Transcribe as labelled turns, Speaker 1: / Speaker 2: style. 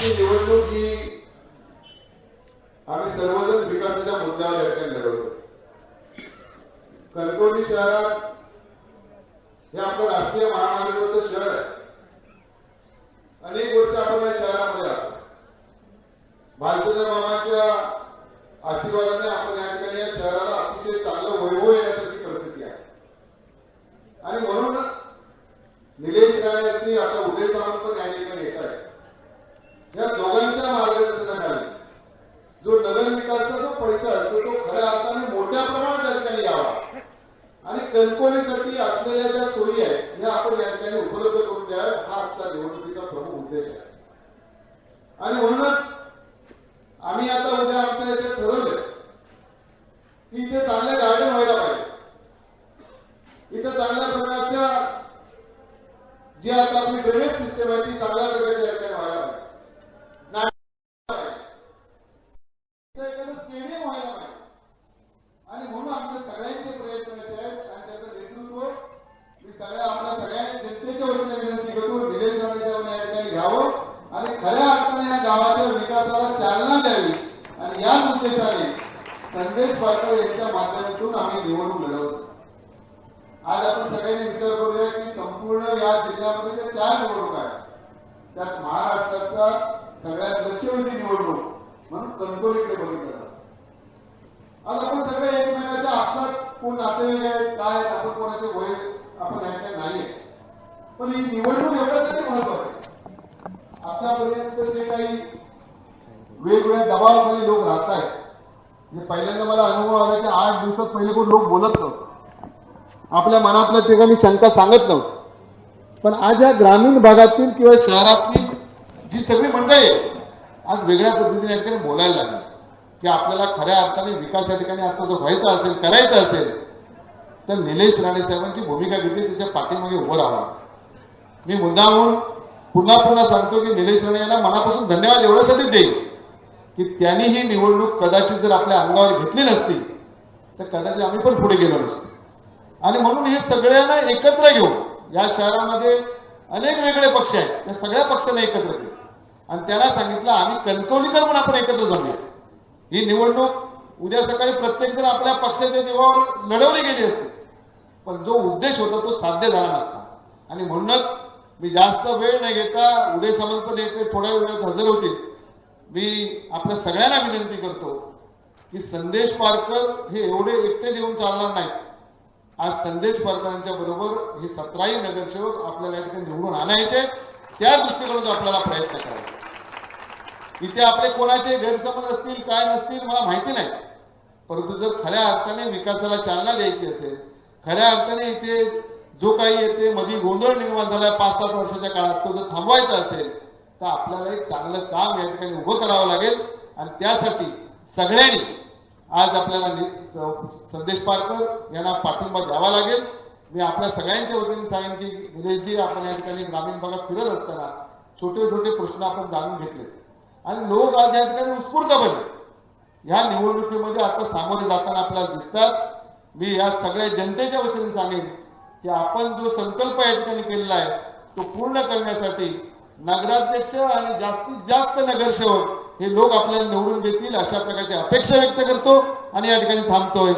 Speaker 1: आजची निवडणूक ही आम्ही सर्वजण विकासाच्या मुद्द्यावर या ठिकाणी लढवतो। कणकवली शहरात हे आपलं राष्ट्रीय महामार्गावरचं शहर आहे। अनेक वर्ष आपण या शहरामध्ये राहतो। भालचंद्र मामाच्या आशीर्वादाने आपण या ठिकाणी या शहराला अतिशय चांगलं वैभव येण्यासारखी परिस्थिती आहे। आणि म्हणून निलेश राणे असतील, आता उदय सामंत पण या ठिकाणी येत आहेत। या दोघांच्या मार्गदर्शनाखाली जो नगर विकासाचा जो पैसा असतो तो खऱ्या अर्थाने मोठ्या प्रमाणात या ठिकाणी यावा आणि कणकवलीसाठी असलेल्या ज्या सोयी आहेत या आपण या ठिकाणी उपलब्ध करून द्याव्या, हा आजचा निवडणुकीचा प्रमुख उद्देश आहे। आणि म्हणूनच आम्ही आता उद्या आमच्या इथे ठरवलं की इथे चांगले गार्डन व्हायला पाहिजे। इथे चांगल्या प्रकारच्या जी आता आपली ड्रेनेज सिस्टम आहे ती चांगल्या प्रकारच्या या ठिकाणी व्हायला पाहिजे। स्टेडियम व्हायला पाहिजे। आणि म्हणून आमचे सगळ्यांचे प्रयत्न असे आहेत आणि त्याचं नेतृत्व मी आपल्या सगळ्या जनतेच्या वतीने विनंती करतो, निलेश राणे साहेबांनी या ठिकाणी घ्यावं आणि खऱ्या अर्थाने या गावाच्या विकासाला चालना द्यावी। आणि याच उद्देशाने संदेश पाटील यांच्या माध्यमातून आम्ही निवडणूक लढवतो। आज आपण सगळ्यांनी विचार करूया की संपूर्ण या जिल्ह्यामध्ये ज्या 4 निवडणुका आहेत त्यात महाराष्ट्राचा सगळ्यात लक्षवेधी निवडणूक म्हणून कणकवलीकडे बघितलं। आज आपण सगळे एकमेकांच्या आपसात कोण नातेवाईक आहेत काय आपण कोणाचे वय आपण ऐकत नाहीये, पण ही निवडणूक एवढ्यासाठी महत्वाची आहे। आतापर्यंत जे काही वेगवेगळ्या दबावाखाली लोक राहत आहेत, म्हणजे पहिल्यांदा मला अनुभव आला की 8 दिवसात पहिले कोण लोक बोलत नव्हतं, आपल्या मनातल्या ठिकाणी शंका सांगत नव्हतं। पण आज या ग्रामीण भागातील किंवा शहरातली जी सगळी मंडळी आज वेगळ्या पद्धतीने या ठिकाणी बोलायला लागली की आपल्याला खऱ्या अर्थाने विकास या ठिकाणी आता जर व्हायचा असेल करायचं असेल तर निलेश राणे साहेबांची भूमिका घेतली, त्याच्या पाठीमागे उभं राहावं। मी मुद्दामून पुन्हा पुन्हा सांगतो की निलेश राणे यांना मनापासून धन्यवाद एवढ्यासाठी देईल की त्यांनी ही निवडणूक कदाचित जर आपल्या अंगावर घेतली नसती तर कदाचित आम्ही पण पुढे गेलो नसतो। आणि म्हणून हे सगळ्यांना एकत्र घेऊन या शहरामध्ये अनेक वेगळे पक्ष आहेत, त्या सगळ्या पक्षांना एकत्र घेऊन आणि त्यांना सांगितलं आम्ही कणकवलीकर पण आपण एकत्र जाऊया। ही निवडणूक उद्या सकाळी प्रत्येक जण आपल्या पक्षाच्या जीवावर लढवली गेली असते, पण जो उद्देश होता तो साध्य झाला नसता। आणि म्हणूनच मी जास्त वेळ न घेता उदय सामंत पण येथे थोड्या वेळात हजर होतील। मी आपल्या सगळ्यांना विनंती करतो की संदेश पारकर हे एवढे एकटे देऊन चालणार नाहीत। आज संदेश पारकरांच्या बरोबर हे 17ही नगरसेवक आपल्याला या ठिकाणी निवडून आणायचे, त्या दृष्टिकोनातून आपल्याला प्रयत्न करायचे। इथे आपले कोणाचे गैरसमज असतील काय नसतील मला माहिती नाही, परंतु जर खऱ्या अर्थाने विकासाला चालना द्यायची असेल, खऱ्या अर्थाने इथे जो काही येते मध्ये गोंधळ निर्माण झाला 5-7 वर्षाच्या काळात तो जर थांबवायचा असेल तर आपल्याला एक चांगलं काम या ठिकाणी उभं करावं लागेल। आणि त्यासाठी सगळ्यांनी आज आपल्याला संदेश पारकर यांना पाठिंबा द्यावा लागेल। मी आपल्या सगळ्यांच्या वतीने सांगेन की निलेशजी आपण या ठिकाणी ग्रामीण भागात फिरत असताना छोटे छोटे प्रश्न आपण जाणून घेतले आणि लोक आज या ठिकाणी उत्स्फूर्त बनले। या निवडणुकीमध्ये आता सामोरे जाताना आपल्याला दिसतात। मी या सगळ्या जनतेच्या वतीने सांगेन की आपण जो संकल्प या ठिकाणी केलेला आहे तो पूर्ण करण्यासाठी नगराध्यक्ष आणि जास्तीत जास्त नगरसेवक हे लोक आपल्याला निवडून देतील अशा प्रकारची अपेक्षा व्यक्त करतो आणि या ठिकाणी थांबतोय।